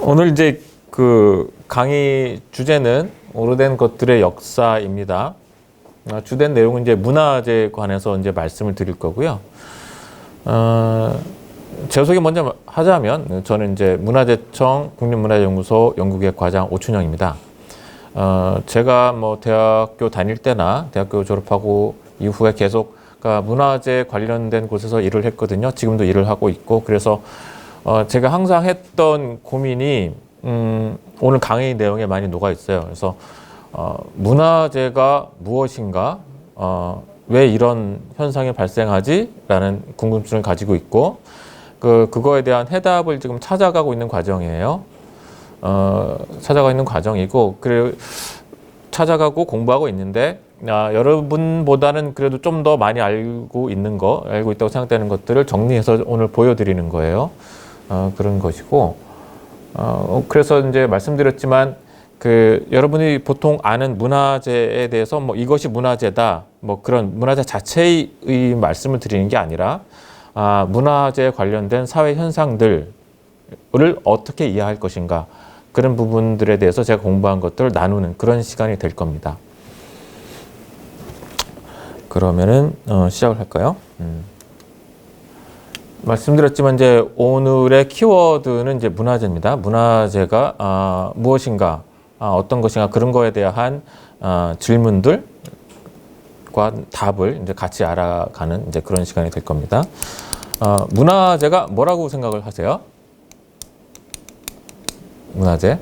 오늘 이제 그 강의 주제는 오래된 것들의 역사입니다. 주된 내용은 이제 문화재에 관해서 이제 말씀을 드릴 거고요. 제 소개 먼저 하자면 저는 이제 문화재청 국립문화연구소 연구기획 과장 오춘영입니다. 제가 뭐 대학교 다닐 때나 대학교 졸업하고 이후에 계속 문화재 관련된 곳에서 일을 했거든요. 지금도 일을 하고 있고, 그래서 제가 항상 했던 고민이 오늘 강의 내용에 많이 녹아 있어요. 그래서 문화재가 무엇인가, 왜 이런 현상이 발생하지? 라는 궁금증을 가지고 있고, 그거에 대한 해답을 지금 찾아가고 있는 과정이에요. 찾아가고 있는 과정이고, 그래 찾아가고 공부하고 있는데, 여러분보다는 그래도 좀 더 많이 알고 있다고 생각되는 것들을 정리해서 오늘 보여드리는 거예요. 그런 것이고, 그래서 이제 말씀드렸지만, 여러분이 보통 아는 문화재에 대해서 뭐 이것이 문화재다, 뭐 그런 문화재 자체의 말씀을 드리는 게 아니라, 문화재에 관련된 사회 현상들을 어떻게 이해할 것인가, 그런 부분들에 대해서 제가 공부한 것들을 나누는 그런 시간이 될 겁니다. 그러면은 시작을 할까요? 말씀드렸지만 이제 오늘의 키워드는 이제 문화재입니다. 문화재가 무엇인가, 어떤 것인가, 그런 거에 대한 질문들과 답을 이제 같이 알아가는 이제 그런 시간이 될 겁니다. 문화재가 뭐라고 생각을 하세요? 문화재.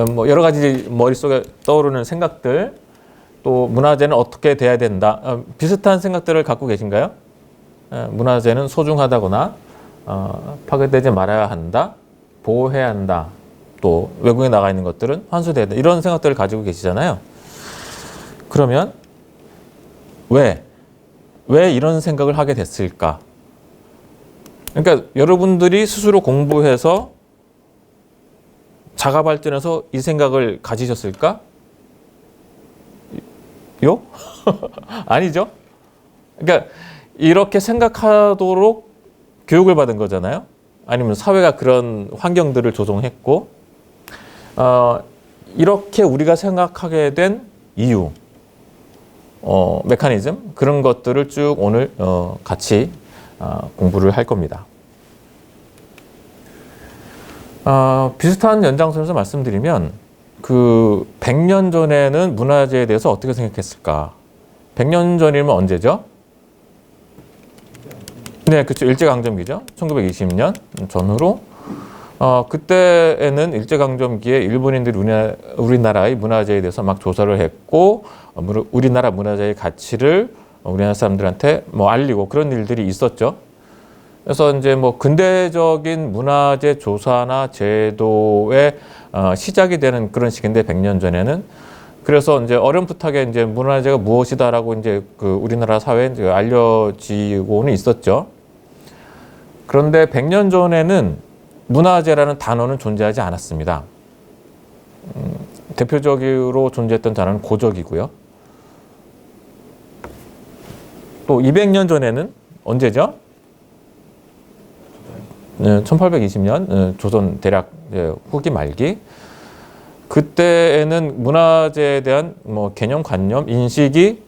뭐 여러 가지 머릿속에 떠오르는 생각들, 또 문화재는 어떻게 돼야 된다, 비슷한 생각들을 갖고 계신가요? 문화재는 소중하다거나 파괴되지 말아야 한다, 보호해야 한다, 또 외국에 나가 있는 것들은 환수돼야 된다, 이런 생각들을 가지고 계시잖아요. 그러면 왜 이런 생각을 하게 됐을까? 그러니까 여러분들이 스스로 공부해서 자가 발전해서 이 생각을 가지셨을까? 요? 아니죠? 그러니까 이렇게 생각하도록 교육을 받은 거잖아요. 아니면 사회가 그런 환경들을 조성했고, 이렇게 우리가 생각하게 된 이유, 메커니즘, 그런 것들을 쭉 오늘 같이 공부를 할 겁니다. 비슷한 연장선에서 말씀드리면, 100년 전에는 문화재에 대해서 어떻게 생각했을까? 100년 전이면 언제죠? 네, 그렇죠. 일제강점기죠. 1920년 전후로. 그때에는 일제강점기에 일본인들이 우리나라의 문화재에 대해서 막 조사를 했고, 우리나라 문화재의 가치를 우리나라 사람들한테 뭐 알리고 그런 일들이 있었죠. 그래서 이제 뭐 근대적인 문화재 조사나 제도의 시작이 되는 그런 시기인데, 100년 전에는. 그래서 이제 어렴풋하게 이제 문화재가 무엇이다라고 이제 우리나라 사회에 이제 알려지고는 있었죠. 그런데 100년 전에는 문화재라는 단어는 존재하지 않았습니다. 대표적으로 존재했던 단어는 고적이고요. 또 200년 전에는 언제죠? 1820년 조선 대략 후기 말기. 그때에는 문화재에 대한 뭐 개념관념, 인식이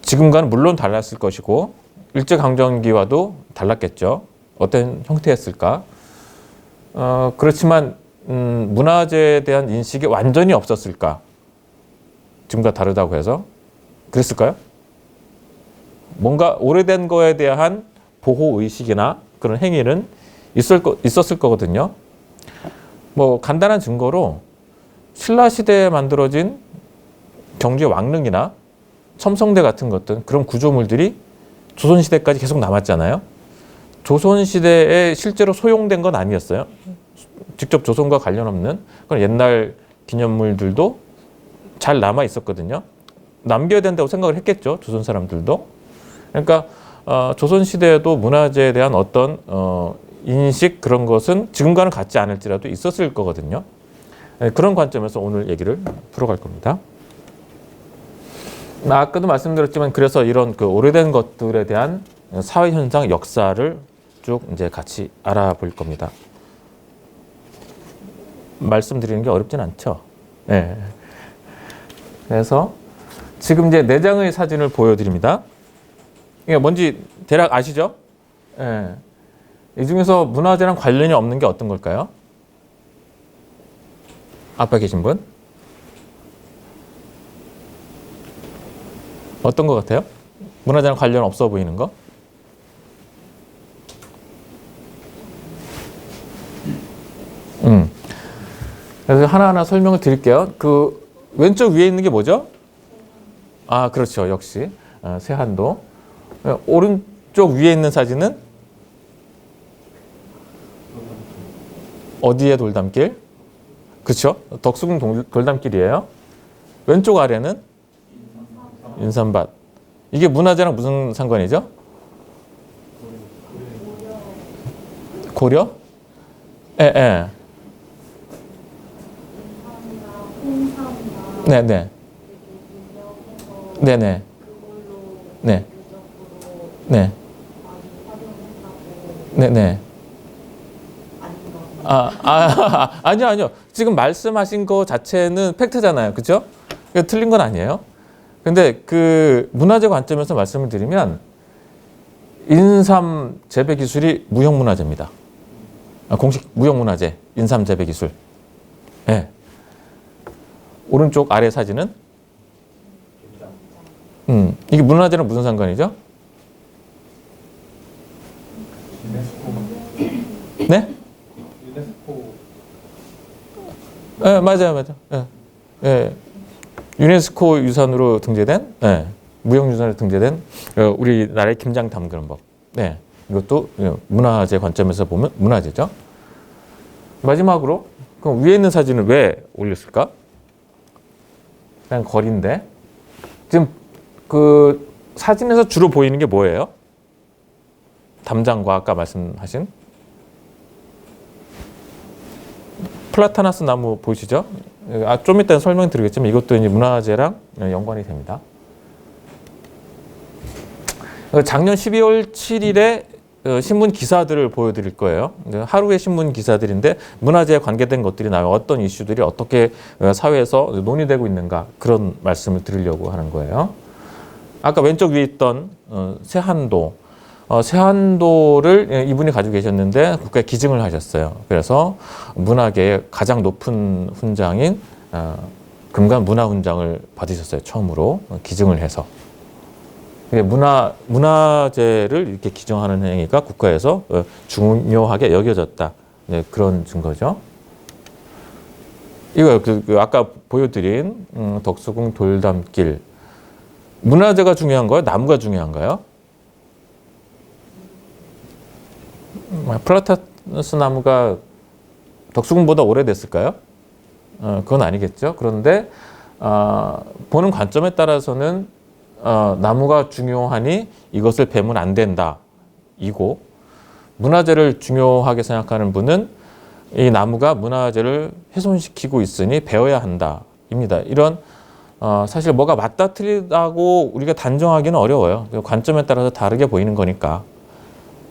지금과는 물론 달랐을 것이고, 일제강점기와도 달랐겠죠. 어떤 형태였을까? 그렇지만 문화재에 대한 인식이 완전히 없었을까? 지금과 다르다고 해서 그랬을까요? 뭔가 오래된 거에 대한 보호의식이나 그런 행위는 있었을 거거든요. 뭐 간단한 증거로 신라시대에 만들어진 경주의 왕릉이나 첨성대 같은 것들, 그런 구조물들이 조선시대까지 계속 남았잖아요. 조선시대에 실제로 소용된 건 아니었어요. 직접 조선과 관련 없는 그런 옛날 기념물들도 잘 남아 있었거든요. 남겨야 된다고 생각을 했겠죠, 조선 사람들도. 그러니까 조선시대에도 문화재에 대한 어떤 인식, 그런 것은 지금과는 같지 않을지라도 있었을 거거든요. 그런 관점에서 오늘 얘기를 풀어갈 겁니다. 아까도 말씀드렸지만, 그래서 이런 오래된 것들에 대한 사회 현상, 역사를 쭉 이제 같이 알아볼 겁니다. 말씀드리는 게 어렵진 않죠. 네. 그래서 지금 이제 4장의 사진을 보여드립니다. 이게 뭔지 대략 아시죠? 네. 이 중에서 문화재랑 관련이 없는 게 어떤 걸까요? 앞에 계신 분? 어떤 것 같아요? 문화재랑 관련 없어 보이는 거? 그래서 하나하나 설명을 드릴게요. 그 왼쪽 위에 있는 게 뭐죠? 아, 그렇죠. 역시 세한도. 오른쪽 위에 있는 사진은 어디에 돌담길? 그렇죠. 덕수궁 돌담길이에요. 왼쪽 아래는 인삼밭. 이게 문화재랑 무슨 상관이죠? 고려? 예, 예. 네네. 네네. 네. 네. 네네. 아니요. 지금 말씀하신 거 자체는 팩트잖아요. 그죠? 틀린 건 아니에요. 근데 그 문화재 관점에서 말씀을 드리면 인삼 재배 기술이 무형문화재입니다. 공식 무형문화재, 인삼 재배 기술. 네. 오른쪽 아래 사진은? 이게 문화재랑 무슨 상관이죠? 네? 네, 맞아요. 네. 유네스코 유산으로 등재된, 네. 무형유산으로 등재된 우리나라의 김장 담그는 법. 네. 이것도 문화재 관점에서 보면 문화재죠. 마지막으로, 그럼 위에 있는 사진을 왜 올렸을까? 그냥 거리인데. 지금 그 사진에서 주로 보이는 게 뭐예요? 담장과 아까 말씀하신 플라타나스 나무 보이시죠? 좀 이따 설명드리겠지만 이것도 이제 문화재랑 연관이 됩니다. 작년 12월 7일에 신문 기사들을 보여드릴 거예요. 하루의 신문 기사들인데 문화재에 관계된 것들이 나와요. 어떤 이슈들이 어떻게 사회에서 논의되고 있는가 그런 말씀을 드리려고 하는 거예요. 아까 왼쪽 위에 있던 세한도. 세한도를 이분이 가지고 계셨는데 국가에 기증을 하셨어요. 그래서 문학계의 가장 높은 훈장인 금관 문화훈장을 받으셨어요. 처음으로 기증을 해서. 문화재를 이렇게 기증하는 행위가 국가에서 중요하게 여겨졌다. 네, 그런 증거죠. 이거 아까 보여드린 덕수궁 돌담길. 문화재가 중요한 거예요? 나무가 중요한가요? 플라타누스 나무가 덕수궁보다 오래됐을까요? 그건 아니겠죠. 그런데 보는 관점에 따라서는 나무가 중요하니 이것을 베면 안 된다. 이고 문화재를 중요하게 생각하는 분은 이 나무가 문화재를 훼손시키고 있으니 베어야 한다. 입니다. 이런 사실 뭐가 맞다 틀리다고 우리가 단정하기는 어려워요. 관점에 따라서 다르게 보이는 거니까.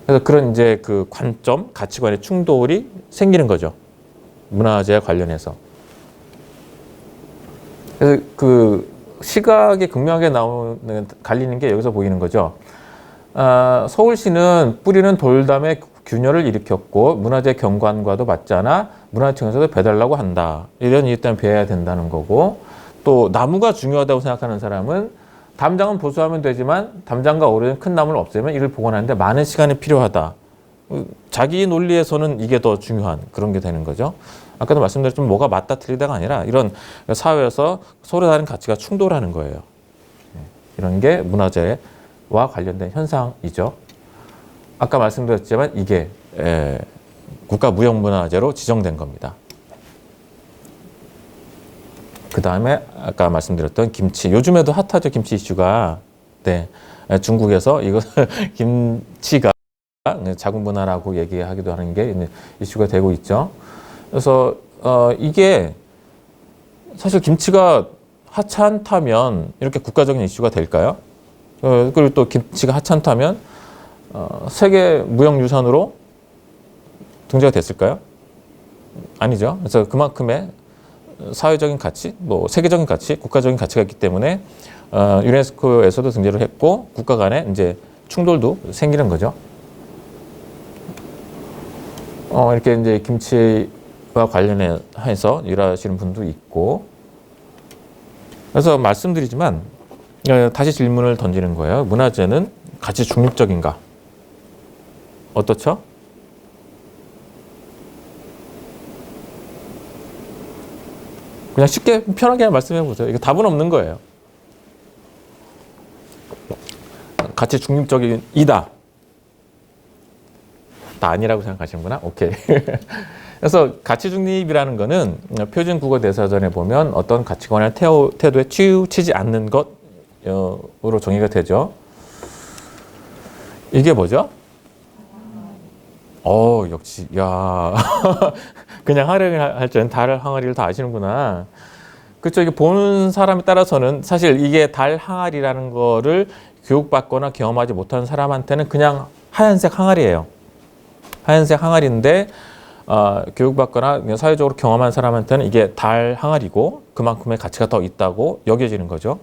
그래서 그런 이제 그 관점, 가치관의 충돌이 생기는 거죠. 문화재와 관련해서. 그래서 그 시각이 극명하게 갈리는 게 여기서 보이는 거죠. 서울시는 뿌리는 돌담에 균열을 일으켰고 문화재 경관과도 맞지 않아 문화청에서도 배달라고 한다. 이런 이유 때문에 배해야 된다는 거고, 또 나무가 중요하다고 생각하는 사람은 담장은 보수하면 되지만 담장과 오래된 큰 나무를 없애면 이를 복원하는데 많은 시간이 필요하다. 자기 논리에서는 이게 더 중요한 그런 게 되는 거죠. 아까도 말씀드렸지만 뭐가 맞다 틀리다가 아니라 이런 사회에서 서로 다른 가치가 충돌하는 거예요. 이런 게 문화재와 관련된 현상이죠. 아까 말씀드렸지만 이게 국가무형문화재로 지정된 겁니다. 그 다음에 아까 말씀드렸던 김치. 요즘에도 핫하죠, 김치 이슈가. 네, 중국에서 이거 김치가 자국문화라고 얘기하기도 하는 게 이슈가 되고 있죠. 그래서 이게 사실 김치가 하찮다면 이렇게 국가적인 이슈가 될까요? 그리고 또 김치가 하찮다면 세계 무형유산으로 등재가 됐을까요? 아니죠. 그래서 그만큼의 사회적인 가치, 뭐 세계적인 가치, 국가적인 가치가 있기 때문에 유네스코에서도 등재를 했고 국가 간에 이제 충돌도 생기는 거죠. 이렇게 이제 김치와 관련해서 일하시는 분도 있고. 그래서 말씀드리지만 다시 질문을 던지는 거예요. 문화재는 가치 중립적인가? 어떻죠? 그냥 쉽게 편하게 말씀해 보세요. 이거 답은 없는 거예요. 가치 중립적이다. 다 아니라고 생각하시는구나. 오케이. 그래서 가치 중립이라는 거는 표준 국어 대사전에 보면 어떤 가치관이나 태도에 치우치지 않는 것으로 정의가 되죠. 이게 뭐죠? 역시 야 그냥 활용을 할 줄은 달 항아리를 다 아시는구나. 그렇죠. 이게 보는 사람에 따라서는 사실 이게 달 항아리라는 거를 교육받거나 경험하지 못한 사람한테는 그냥 하얀색 항아리예요. 하얀색 항아리인데 교육받거나 사회적으로 경험한 사람한테는 이게 달 항아리고 그만큼의 가치가 더 있다고 여겨지는 거죠.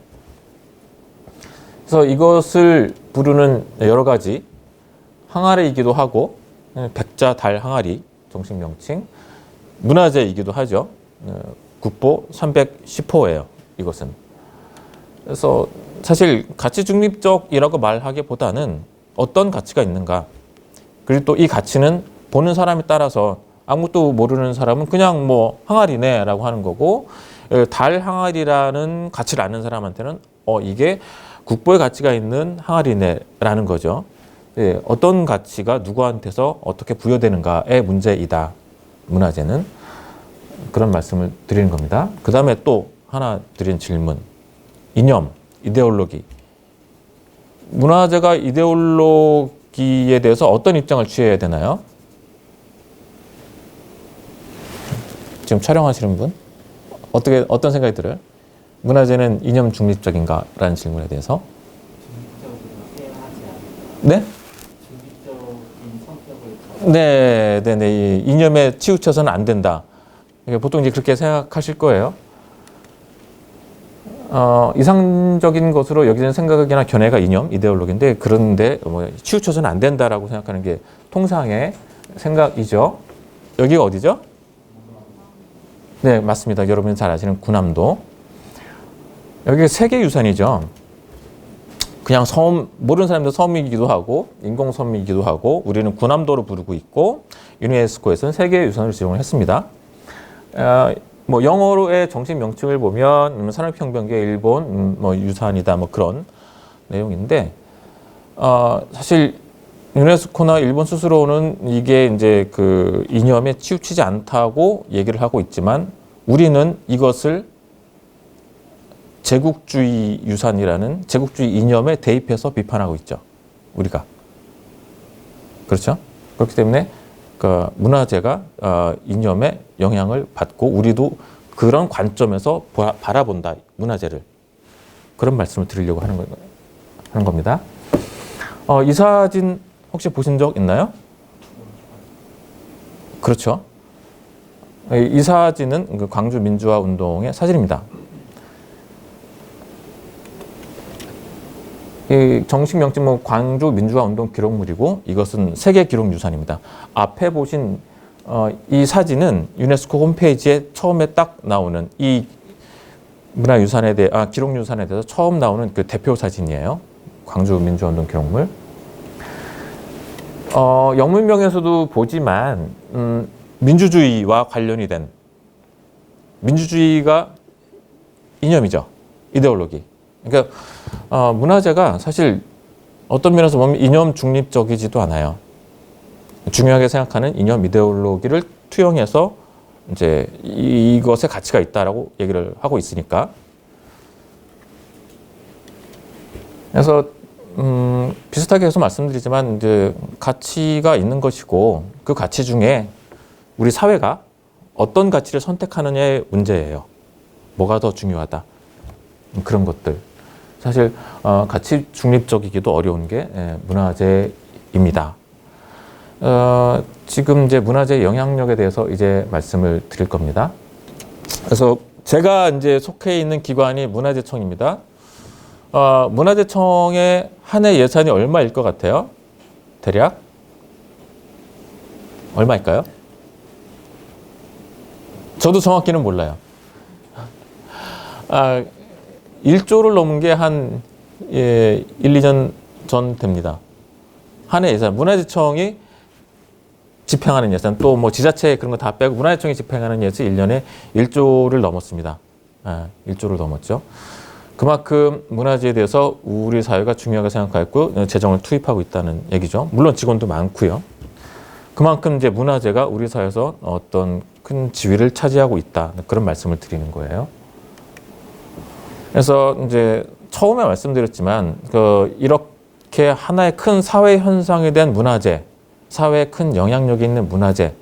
그래서 이것을 부르는 여러 가지 항아리이기도 하고 백자 달 항아리 정식 명칭 문화재이기도 하죠. 국보 310호예요. 이것은. 그래서 사실 가치 중립적이라고 말하기보다는 어떤 가치가 있는가. 그리고 또 이 가치는 보는 사람에 따라서 아무것도 모르는 사람은 그냥 뭐 항아리네라고 하는 거고 달 항아리라는 가치를 아는 사람한테는 이게 국보의 가치가 있는 항아리네라는 거죠. 예, 어떤 가치가 누구한테서 어떻게 부여되는가의 문제이다. 문화재는 그런 말씀을 드리는 겁니다. 그 다음에 또 하나 드린 질문. 이념, 이데올로기. 문화재가 이데올로기에 대해서 어떤 입장을 취해야 되나요? 지금 촬영하시는 분? 어떤 생각이 들어요? 문화재는 이념 중립적인가? 라는 질문에 대해서. 네? 네. 이념에 치우쳐서는 안 된다. 보통 이제 그렇게 생각하실 거예요. 이상적인 것으로 여기는 생각이나 견해가 이념, 이데올로기인데 그런데 치우쳐서는 안 된다라고 생각하는 게 통상의 생각이죠. 여기가 어디죠? 네, 맞습니다. 여러분이 잘 아시는 군함도. 여기가 세계유산이죠. 그냥 섬, 모르는 사람도 섬이기도 하고 인공섬이기도 하고 우리는 군함도로 부르고 있고 유네스코에서는 세계유산으로 지정을 했습니다. 뭐 영어로의 정식 명칭을 보면 산업혁명계 일본 유산이다 뭐 그런 내용인데 사실 유네스코나 일본 스스로는 이게 이제 그 이념에 치우치지 않다고 얘기를 하고 있지만 우리는 이것을 제국주의 유산이라는 제국주의 이념에 대입해서 비판하고 있죠. 우리가. 그렇죠? 그렇기 때문에 그 문화재가 이념에 영향을 받고 우리도 그런 관점에서 바라본다. 문화재를. 그런 말씀을 드리려고 하는 겁니다. 이 사진 혹시 보신 적 있나요? 그렇죠. 이 사진은 그 광주 민주화 운동의 사진입니다. 이 정식 명칭은 광주 민주화 운동 기록물이고 이것은 세계 기록 유산입니다. 앞에 보신 이 사진은 유네스코 홈페이지에 처음에 딱 나오는 이 문화유산에 대해 기록 유산에 대해서 처음 나오는 그 대표 사진이에요. 광주 민주화 운동 기록물. 영문명에서도 보지만 민주주의와 관련이 된 민주주의가 이념이죠. 이데올로기. 그러니까 문화재가 사실 어떤 면에서 보면 이념 중립적이지도 않아요. 중요하게 생각하는 이념 이데올로기를 투영해서 이제 이것에 가치가 있다라고 얘기를 하고 있으니까. 그래서 비슷하게 해서 말씀드리지만 이제 가치가 있는 것이고 그 가치 중에 우리 사회가 어떤 가치를 선택하느냐의 문제예요. 뭐가 더 중요하다. 그런 것들. 사실 가치 중립적이기도 어려운 게 문화재입니다. 지금 이제 문화재 영향력에 대해서 이제 말씀을 드릴 겁니다. 그래서 제가 이제 속해 있는 기관이 문화재청입니다. 문화재청의 한 해 예산이 얼마일 것 같아요? 대략? 얼마일까요? 저도 정확히는 몰라요. 1조를 넘은 게 한 1, 2년 전 됩니다. 한 해 예산. 문화재청이 집행하는 예산, 또 뭐 지자체 그런 거 다 빼고 문화재청이 집행하는 예산 1년에 1조를 넘었습니다. 1조를 넘었죠. 그만큼 문화재에 대해서 우리 사회가 중요하게 생각하고 재정을 투입하고 있다는 얘기죠. 물론 직원도 많고요. 그만큼 이제 문화재가 우리 사회에서 어떤 큰 지위를 차지하고 있다. 그런 말씀을 드리는 거예요. 그래서 이제 처음에 말씀드렸지만 이렇게 하나의 큰 사회 현상에 대한 문화재, 사회에 큰 영향력이 있는 문화재,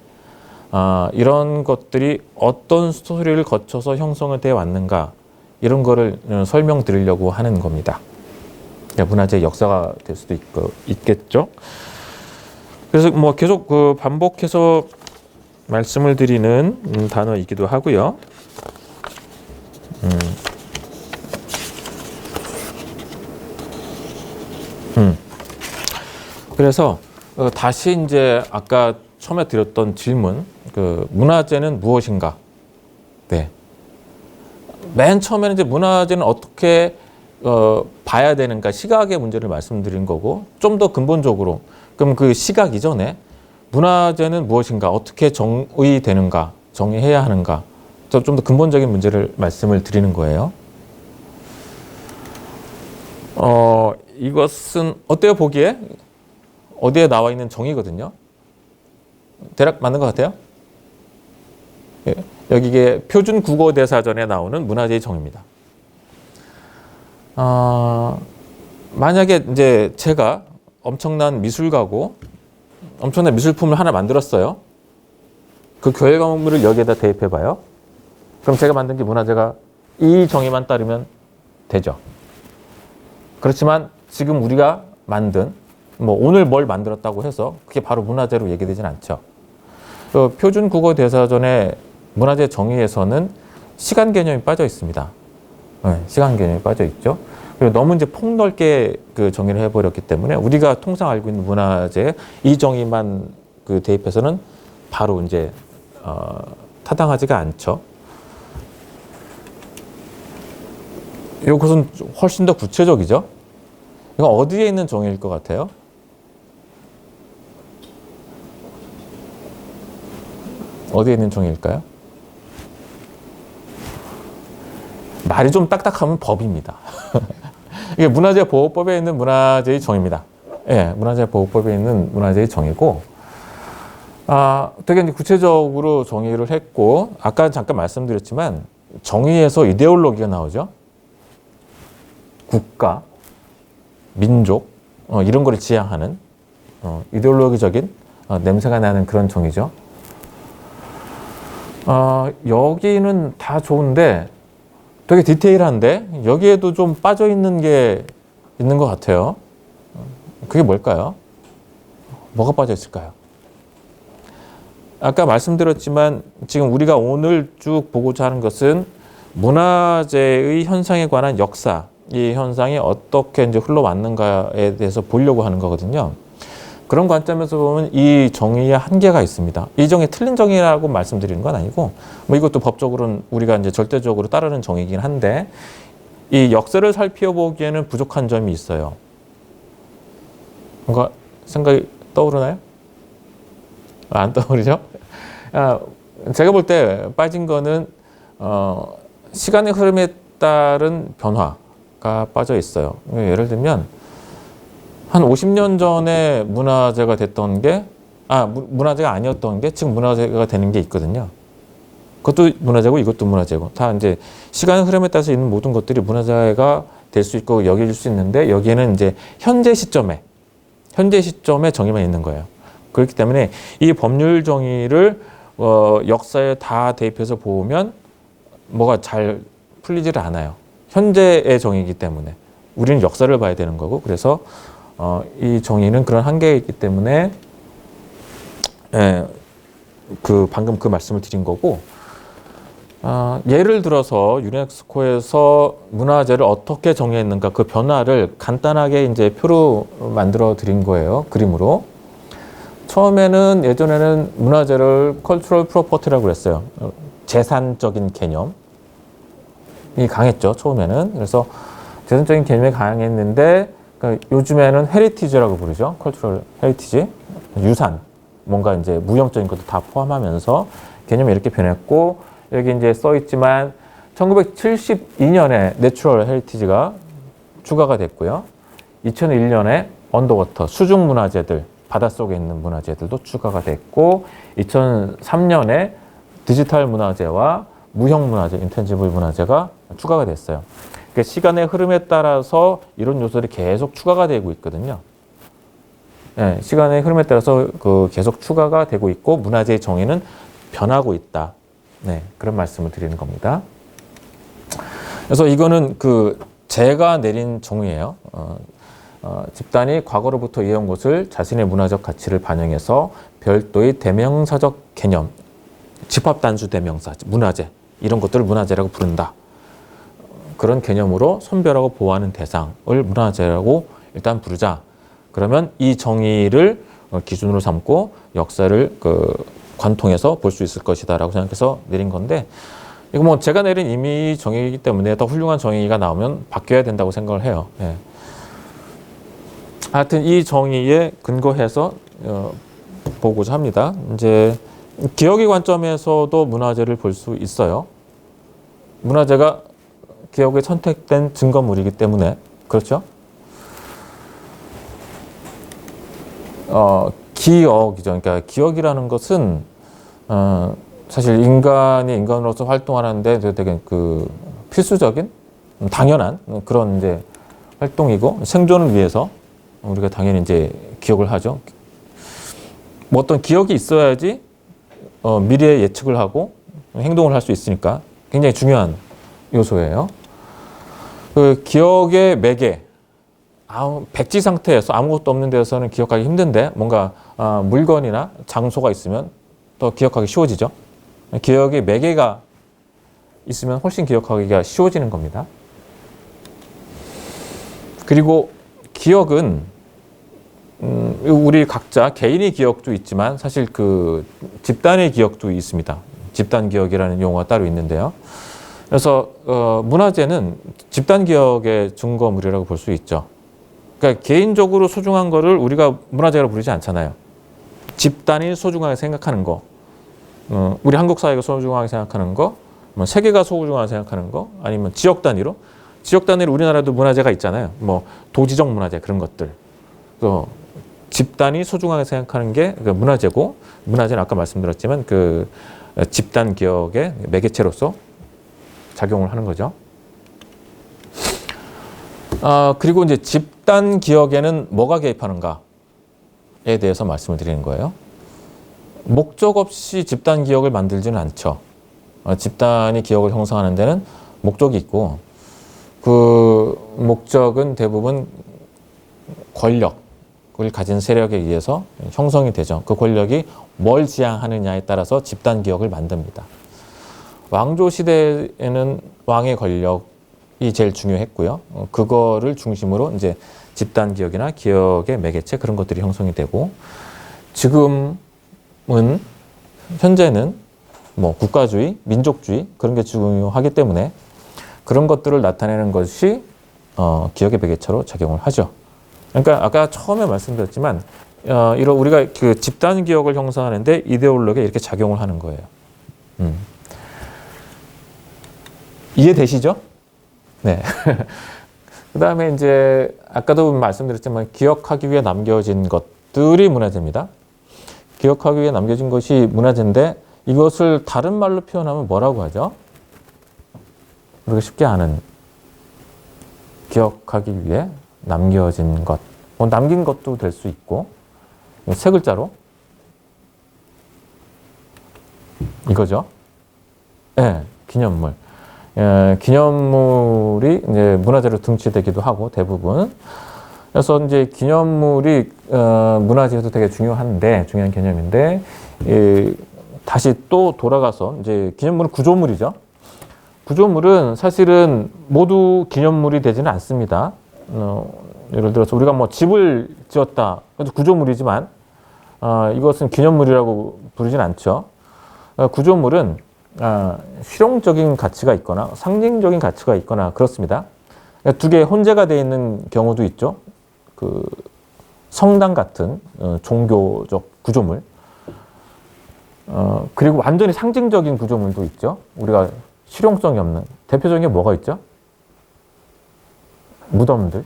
이런 것들이 어떤 스토리를 거쳐서 형성이 되어 왔는가, 이런 거를 설명드리려고 하는 겁니다. 문화재의 역사가 될 수도 있겠죠. 그래서 뭐 계속 반복해서 말씀을 드리는 단어이기도 하고요. 그래서 다시 이제 아까 처음에 드렸던 질문, 문화재는 무엇인가? 네. 맨 처음에는 이제 문화재는 어떻게 봐야 되는가, 시각의 문제를 말씀드린 거고, 좀 더 근본적으로, 그럼 그 시각 이전에 문화재는 무엇인가, 어떻게 정의되는가, 정의해야 하는가, 좀 더 근본적인 문제를 말씀을 드리는 거예요. 이것은 어때요, 보기에? 어디에 나와 있는 정의거든요. 대략 맞는 것 같아요? 예, 여기 이게 표준 국어 대사전에 나오는 문화재의 정의입니다. 만약에 이제 제가 엄청난 미술가고 엄청난 미술품을 하나 만들었어요. 그 결과물을 여기에다 대입해봐요. 그럼 제가 만든 게 문화재가 이 정의만 따르면 되죠. 그렇지만 지금 우리가 만든 오늘 뭘 만들었다고 해서 그게 바로 문화재로 얘기되진 않죠. 표준 국어 대사전의 문화재 정의에서는 시간 개념이 빠져 있습니다. 네, 시간 개념이 빠져 있죠. 그리고 너무 이제 폭넓게 정의를 해버렸기 때문에 우리가 통상 알고 있는 문화재 이 정의만 대입해서는 바로 이제 타당하지가 않죠. 이것은 훨씬 더 구체적이죠. 이건 어디에 있는 정의일 것 같아요? 어디에 있는 정의일까요? 말이 좀 딱딱하면 법입니다. 이게 문화재보호법에 있는 문화재의 정의입니다. 예, 문화재보호법에 있는 문화재의 정의고, 되게 이제 구체적으로 정의를 했고, 아까 잠깐 말씀드렸지만, 정의에서 이데올로기가 나오죠. 국가, 민족, 이런 거를 지향하는, 이데올로기적인 냄새가 나는 그런 정의죠. 여기는 다 좋은데 되게 디테일한데 여기에도 좀 빠져 있는 게 있는 것 같아요. 그게 뭘까요? 뭐가 빠져 있을까요? 아까 말씀드렸지만 지금 우리가 오늘 쭉 보고자 하는 것은 문화재의 현상에 관한 역사, 이 현상이 어떻게 이제 흘러왔는가에 대해서 보려고 하는 거거든요. 그런 관점에서 보면 이 정의에 한계가 있습니다. 이 정의 틀린 정의라고 말씀드리는 건 아니고, 이것도 법적으로는 우리가 이제 절대적으로 따르는 정의이긴 한데, 이 역사를 살펴보기에는 부족한 점이 있어요. 뭔가 생각이 떠오르나요? 안 떠오르죠? 제가 볼 때 빠진 거는, 시간의 흐름에 따른 변화가 빠져 있어요. 예를 들면, 한 50년 전에 문화재가 됐던 게, 문화재가 아니었던 게 지금 문화재가 되는 게 있거든요. 그것도 문화재고 이것도 문화재고. 다 이제 시간의 흐름에 따라서 있는 모든 것들이 문화재가 될 수 있고 여겨질 수 있는데 여기에는 이제 현재 시점에 정의만 있는 거예요. 그렇기 때문에 이 법률 정의를 역사에 다 대입해서 보면 뭐가 잘 풀리지를 않아요. 현재의 정의이기 때문에. 우리는 역사를 봐야 되는 거고, 그래서 이 정의는 그런 한계가 있기 때문에 예, 방금 그 말씀을 드린 거고, 예를 들어서 유네스코에서 문화재를 어떻게 정의했는가 그 변화를 간단하게 이제 표로 만들어 드린 거예요. 그림으로. 처음에는 예전에는 문화재를 cultural property라고 그랬어요. 재산적인 개념이 강했죠. 처음에는. 그래서 재산적인 개념이 강했는데 요즘에는 heritage라고 부르죠. cultural heritage. 유산. 뭔가 이제 무형적인 것도 다 포함하면서 개념이 이렇게 변했고 여기 이제 써 있지만 1972년에 내추럴 헤리티지가 추가가 됐고요. 2001년에 언더워터 수중 문화재들, 바닷속에 있는 문화재들도 추가가 됐고 2003년에 디지털 문화재와 무형 문화재, 인텐지블 문화재가 추가가 됐어요. 그러니까 시간의 흐름에 따라서 이런 요소들이 계속 추가가 되고 있거든요. 네, 시간의 흐름에 따라서 계속 추가가 되고 있고 문화재의 정의는 변하고 있다. 네, 그런 말씀을 드리는 겁니다. 그래서 이거는 제가 내린 정의예요. 집단이 과거로부터 이어온 것을 자신의 문화적 가치를 반영해서 별도의 대명사적 개념, 집합단수 대명사, 문화재 이런 것들을 문화재라고 부른다. 그런 개념으로 선별하고 보호하는 대상을 문화재라고 일단 부르자. 그러면 이 정의를 기준으로 삼고 역사를 관통해서 볼 수 있을 것이다라고 생각해서 내린 건데 이거 뭐 제가 내린 임의 정의이기 때문에 더 훌륭한 정의가 나오면 바뀌어야 된다고 생각을 해요. 예. 하여튼 이 정의에 근거해서 보고자 합니다. 이제 기억의 관점에서도 문화재를 볼 수 있어요. 문화재가 기억에 선택된 증거물이기 때문에 그렇죠. 기억이죠. 그러니까 기억이라는 것은 사실 인간이 인간으로서 활동하는데 되게 필수적인 당연한 그런 이제 활동이고 생존을 위해서 우리가 당연히 이제 기억을 하죠. 뭐 어떤 기억이 있어야지 미래에 예측을 하고 행동을 할 수 있으니까 굉장히 중요한 요소예요. 기억의 매개. 백지 상태에서 아무것도 없는 데서는 기억하기 힘든데 뭔가 물건이나 장소가 있으면 더 기억하기 쉬워지죠. 기억의 매개가 있으면 훨씬 기억하기가 쉬워지는 겁니다. 그리고 기억은 우리 각자 개인의 기억도 있지만 사실 집단의 기억도 있습니다. 집단 기억이라는 용어가 따로 있는데요. 그래서 문화재는 집단 기억의 증거물이라고 볼 수 있죠. 그러니까 개인적으로 소중한 거를 우리가 문화재라고 부르지 않잖아요. 집단이 소중하게 생각하는 거, 우리 한국 사회가 소중하게 생각하는 거, 뭐 세계가 소중하게 생각하는 거, 아니면 지역 단위로 우리나라도 문화재가 있잖아요. 뭐 도지적 문화재 그런 것들. 또 집단이 소중하게 생각하는 게 문화재고, 문화재는 아까 말씀드렸지만 집단 기억의 매개체로서 작용을 하는 거죠. 그리고 이제 집단 기억에는 뭐가 개입하는가에 대해서 말씀을 드리는 거예요. 목적 없이 집단 기억을 만들지는 않죠. 집단이 기억을 형성하는 데는 목적이 있고 그 목적은 대부분 권력을 가진 세력에 의해서 형성이 되죠. 그 권력이 뭘 지향하느냐에 따라서 집단 기억을 만듭니다. 왕조 시대에는 왕의 권력이 제일 중요했고요. 그거를 중심으로 이제 집단 기억이나 기억의 매개체 그런 것들이 형성이 되고 현재는 뭐 국가주의, 민족주의 그런 게 중요하기 때문에 그런 것들을 나타내는 것이 기억의 매개체로 작용을 하죠. 그러니까 아까 처음에 말씀드렸지만 이런 우리가 그 집단 기억을 형성하는데 이데올로기가 이렇게 작용을 하는 거예요. 이해되시죠? 네. 그 다음에 이제 아까도 말씀드렸지만 기억하기 위해 남겨진 것들이 문화재입니다. 기억하기 위해 남겨진 것이 문화재인데 이것을 다른 말로 표현하면 뭐라고 하죠? 우리가 쉽게 아는 기억하기 위해 남겨진 것. 남긴 것도 될 수 있고 세 글자로 이거죠. 네, 기념물. 기념물이 이제 문화재로 등치되기도 하고 대부분 그래서 이제 기념물이 문화재에도 되게 중요한 개념인데, 다시 또 돌아가서 이제 기념물은 구조물이죠. 구조물은 사실은 모두 기념물이 되지는 않습니다. 예를 들어서 우리가 뭐 집을 지었다, 그것도 구조물이지만 이것은 기념물이라고 부르진 않죠. 구조물은 실용적인 가치가 있거나 상징적인 가치가 있거나 그렇습니다. 두 개 혼재가 되어 있는 경우도 있죠. 그 성당 같은 종교적 구조물, 그리고 완전히 상징적인 구조물도 있죠. 우리가 실용성이 없는 대표적인 게 뭐가 있죠? 무덤들.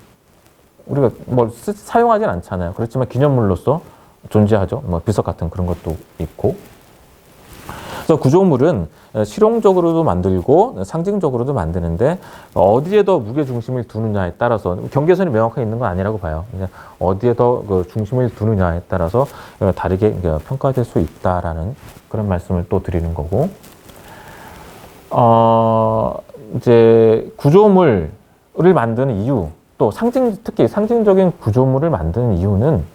우리가 뭘 사용하진 않잖아요. 그렇지만 기념물로서 존재하죠. 뭐 비석 같은 그런 것도 있고. 그래서 구조물은 실용적으로도 만들고 상징적으로도 만드는데 어디에 더 무게 중심을 두느냐에 따라서 경계선이 명확하게 있는 건 아니라고 봐요. 어디에 더 그 중심을 두느냐에 따라서 다르게 평가될 수 있다라는 그런 말씀을 또 드리는 거고. 이제 구조물을 만드는 이유, 또 특히 상징적인 구조물을 만드는 이유는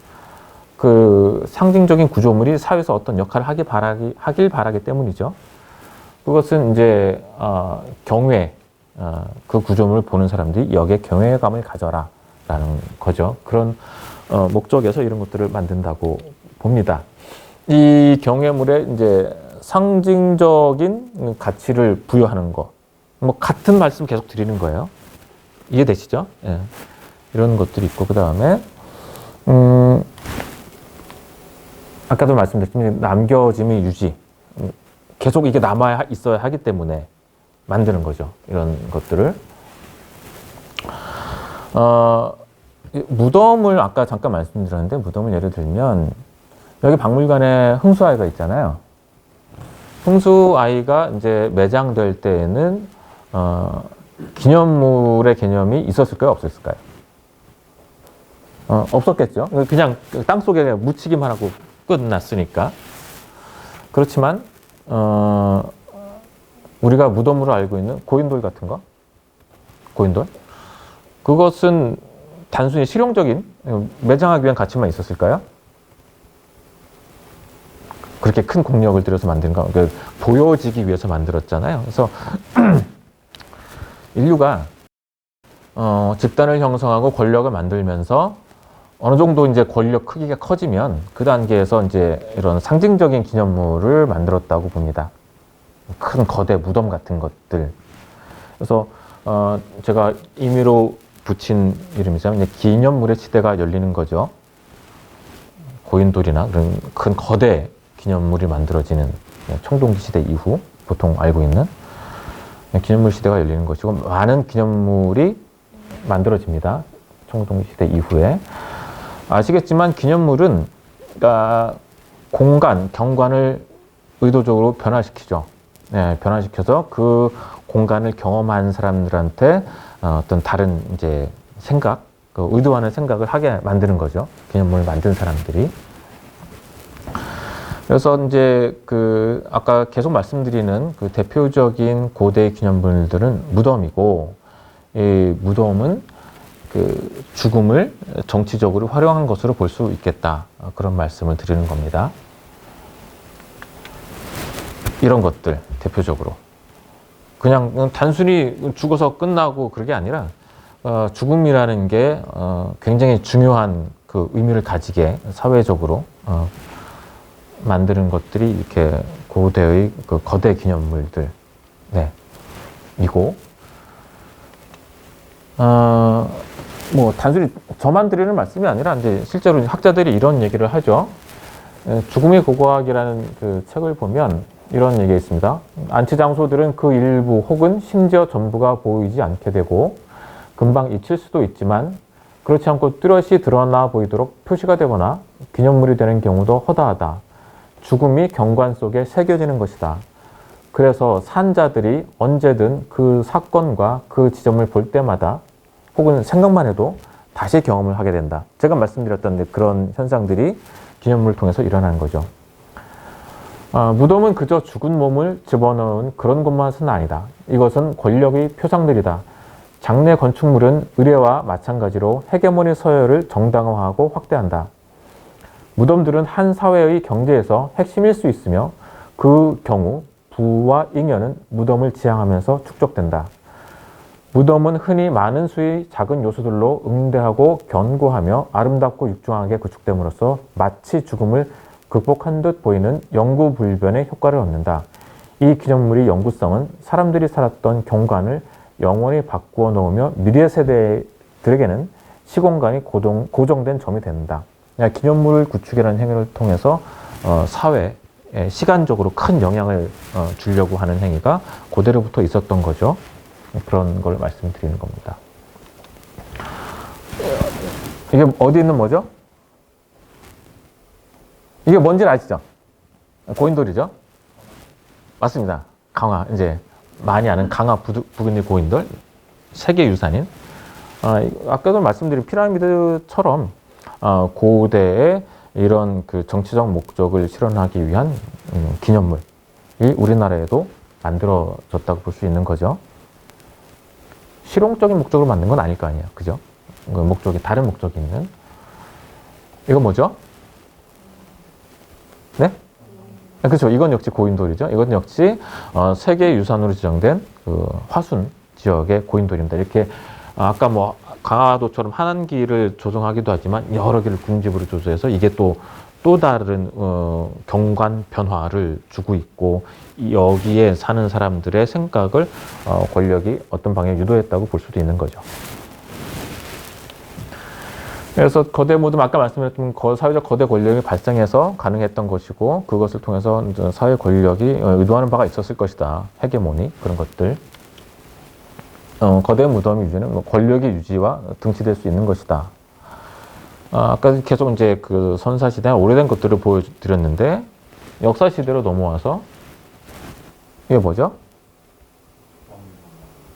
그 상징적인 구조물이 사회에서 어떤 역할을 하길 바라기 때문이죠. 그것은 이제 경외, 그 구조물을 보는 사람들이 여기에 경외감을 가져라라는 거죠. 그런 목적에서 이런 것들을 만든다고 봅니다. 이 경외물에 이제 상징적인 가치를 부여하는 것, 뭐 같은 말씀 계속 드리는 거예요. 이해되시죠? 예. 이런 것들이 있고, 그 다음에 아까도 말씀드렸지만 남겨짐의 유지, 계속 이게 남아 있어야 하기 때문에 만드는 거죠. 이런 것들을. 무덤을 아까 잠깐 말씀드렸는데, 무덤을 예를 들면 여기 박물관에 흥수아이가 있잖아요. 흥수아이가 이제 매장될 때에는 기념물의 개념이 있었을까요? 없었을까요? 없었겠죠. 그냥 땅속에 묻히기만 하고 끝났으니까. 그렇지만 우리가 무덤으로 알고 있는 고인돌 같은 거, 고인돌, 그것은 단순히 실용적인 매장하기 위한 가치만 있었을까요? 그렇게 큰 공력을 들여서 만든 거, 보여지기 위해서 만들었잖아요. 그래서 인류가 집단을 형성하고 권력을 만들면서 어느 정도 이제 권력 크기가 커지면 그 단계에서 이제 이런 상징적인 기념물을 만들었다고 봅니다. 큰 거대 무덤 같은 것들. 그래서 제가 임의로 붙인 이름이지만 기념물의 시대가 열리는 거죠. 고인돌이나 그런 큰 거대 기념물이 만들어지는 청동기 시대 이후 보통 알고 있는 기념물 시대가 열리는 것이고, 많은 기념물이 만들어집니다. 청동기 시대 이후에. 아시겠지만 기념물은 공간, 경관을 의도적으로 변화시키죠. 네, 변화시켜서 그 공간을 경험한 사람들한테 어떤 다른 이제 생각, 그 의도하는 생각을 하게 만드는 거죠. 기념물을 만든 사람들이. 그래서 이제 그 아까 계속 말씀드리는 그 대표적인 고대 기념물들은 무덤이고, 이 무덤은 그 죽음을 정치적으로 활용한 것으로 볼 수 있겠다. 그런 말씀을 드리는 겁니다. 이런 것들 대표적으로 그냥 단순히 죽어서 끝나고 그런 게 아니라 죽음이라는 게 굉장히 중요한 그 의미를 가지게 사회적으로 만드는 것들이 이렇게 고대의 그 거대 기념물들, 네, 이고, 뭐 단순히 저만 드리는 말씀이 아니라 이제 실제로 학자들이 이런 얘기를 하죠. 죽음의 고고학이라는 그 책을 보면 이런 얘기가 있습니다. 안치 장소들은 그 일부 혹은 심지어 전부가 보이지 않게 되고 금방 잊힐 수도 있지만 그렇지 않고 뚜렷이 드러나 보이도록 표시가 되거나 기념물이 되는 경우도 허다하다. 죽음이 경관 속에 새겨지는 것이다. 그래서 산자들이 언제든 그 사건과 그 지점을 볼 때마다 혹은 생각만 해도 다시 경험을 하게 된다. 제가 말씀드렸던 그런 현상들이 기념물을 통해서 일어나는 거죠. 무덤은 그저 죽은 몸을 집어넣은 그런 것만은 아니다. 이것은 권력의 표상들이다. 장래 건축물은 의례와 마찬가지로 헤게모니 서열을 정당화하고 확대한다. 무덤들은 한 사회의 경제에서 핵심일 수 있으며 그 경우 부와 잉여는 무덤을 지향하면서 축적된다. 무덤은 흔히 많은 수의 작은 요소들로 응대하고 견고하며 아름답고 육중하게 구축됨으로써 마치 죽음을 극복한 듯 보이는 영구불변의 효과를 얻는다. 이 기념물의 영구성은 사람들이 살았던 경관을 영원히 바꾸어 놓으며 미래 세대들에게는 시공간이 고정된 점이 된다. 기념물 구축이라는 행위를 통해서 사회에 시간적으로 큰 영향을 주려고 하는 행위가 고대로부터 있었던 거죠. 그런 걸 말씀드리는 겁니다. 이게 어디 있는 뭐죠? 이게 뭔지는 아시죠? 고인돌이죠? 맞습니다. 강화, 이제 많이 아는 강화 부근의 고인돌, 세계유산인. 아까도 말씀드린 피라미드처럼 고대의 이런 그 정치적 목적을 실현하기 위한 기념물이 우리나라에도 만들어졌다고 볼 수 있는 거죠. 실용적인 목적으로 만든 건 아닐 거 아니에요. 그죠? 그 목적이, 다른 목적이 있는. 이거 뭐죠? 네? 그렇죠. 이건 역시 고인돌이죠. 이건 역시 세계유산으로 지정된 그 화순 지역의 고인돌입니다. 이렇게 아까 뭐 강화도처럼 한 길을 조성하기도 하지만 여러 개를 군집으로 조성해서 이게 또 다른 경관 변화를 주고 있고 여기에 사는 사람들의 생각을 권력이 어떤 방향에 유도했다고 볼 수도 있는 거죠. 그래서 거대 무덤, 아까 말씀드렸던 사회적 거대 권력이 발생해서 가능했던 것이고 그것을 통해서 사회 권력이 의도하는 바가 있었을 것이다. 헤게모니 그런 것들. 거대 무덤 유지는 권력의 유지와 등치될 수 있는 것이다. 아까 계속 이제 그 선사시대 오래된 것들을 보여드렸는데 역사시대로 넘어와서 이게 뭐죠?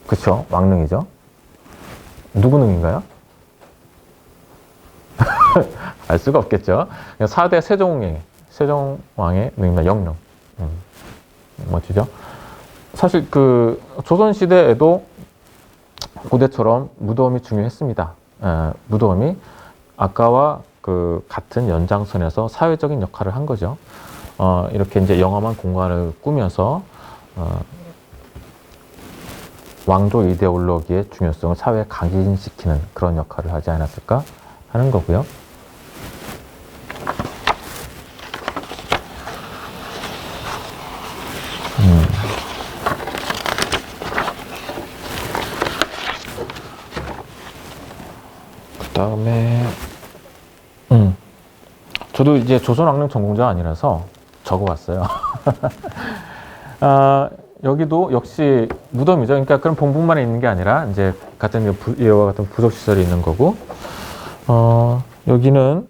그쵸. 왕릉이죠. 누구 능인가요? 알 수가 없겠죠. 4대 세종왕의 능입니다. 영릉. 멋지죠? 사실 그 조선시대에도 고대처럼 무덤이 중요했습니다. 무덤이 아까와 그 같은 연장선에서 사회적인 역할을 한 거죠. 이렇게 이제 영험한 공간을 꾸며서 왕조 이데올로기의 중요성을 사회에 각인시키는 그런 역할을 하지 않았을까 하는 거고요. 그다음에 저도 이제 조선왕릉 전공자가 아니라서 적어왔어요. 여기도 역시 무덤이죠. 그러니까 그런 봉분만에 있는 게 아니라 이제 같은 이와 같은 부속 시설이 있는 거고, 여기는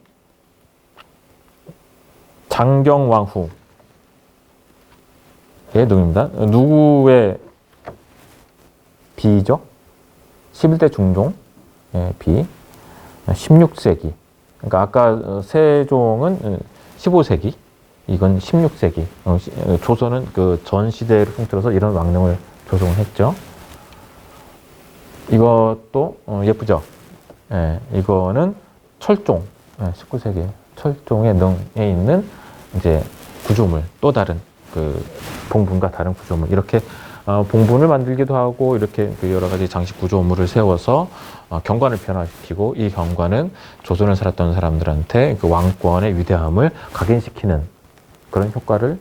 장경왕후의 능입니다. 누구의 비죠? 11대 중종의 비. 16세기. 그러니까 아까 세종은 15세기, 이건 16세기. 조선은 그 전 시대를 통틀어서 이런 왕릉을 조성을 했죠. 이것도 예쁘죠. 예, 이거는 철종, 19세기 철종의 능에 있는 이제 구조물, 또 다른 그 봉분과 다른 구조물, 이렇게 봉분을 만들기도 하고 이렇게 그 여러 가지 장식 구조물을 세워서 경관을 변화시키고 이 경관은 조선을 살았던 사람들한테 그 왕권의 위대함을 각인시키는 그런 효과를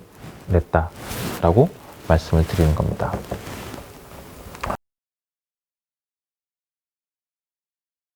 냈다라고 말씀을 드리는 겁니다.